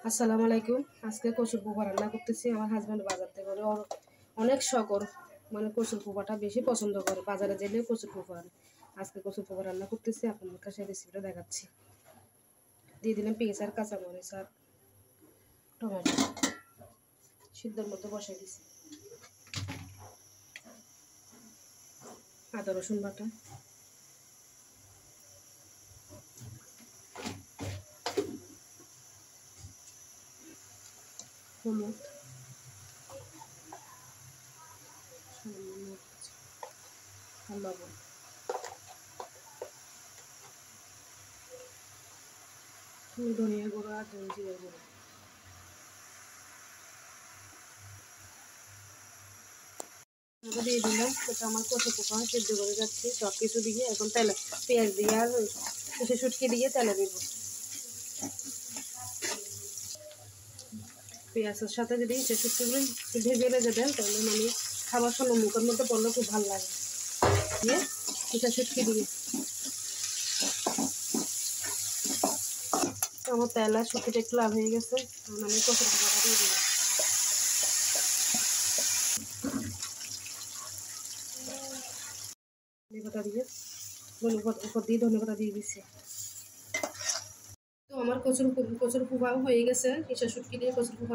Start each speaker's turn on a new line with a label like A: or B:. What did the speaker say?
A: আসসালামু আলাইকুম। আজকে কচুর পোপা রান্না করতেছি। আমার হাজব্যান্ড বাজার থেকে করে ওর অনেক শখর, মানে কচুর পোপাটা বেশি পছন্দ করে। বাজারে গেলে কচুর পোপা আনে। আজকে কচুর পোপা রান্না করতেছি, আপনাদের কাছে রেসিপিটা দেখাচ্ছি। দিয়ে দিলাম পেঁয়াজ আর কাঁচামরিচ আর টমেটো, সিদ্ধর মধ্যে বসাই দিছি। আদা রসুন বাটা, হলুদ, আর লবণ, ধনিয়া গুঁড়ো আর জিরে গুঁড়ো। দিয়ে দিলাম। সেটা আমার কচু পোকা সিদ্ধ করে যাচ্ছি সব কিছু দিয়ে। এখন তেলে পেঁয়াজ দিয়ে আর কিছু শুটকি দিয়ে তেলে দিব। পেঁয়াজের সাথে যদি সে শুটকিগুলো ভেজে ভেজে দেন তাহলে মানে খাবার সময় মুখের মধ্যে পড়লে খুব ভালো লাগে। দিয়ে পিঠা শুটকি দিয়ে আমার তেল আর শুটকিটা একটু লাল হয়ে গেছে। আমি কচুর পোকাটা দিয়ে দিব। ধনেপাতা দিয়ে উপর দিয়ে ধনেপাতা দিয়ে দিচ্ছি। তো আমার কচুর পোকাও হয়ে গেছে। পিঠা শুটকি দিয়ে কচুর পোকা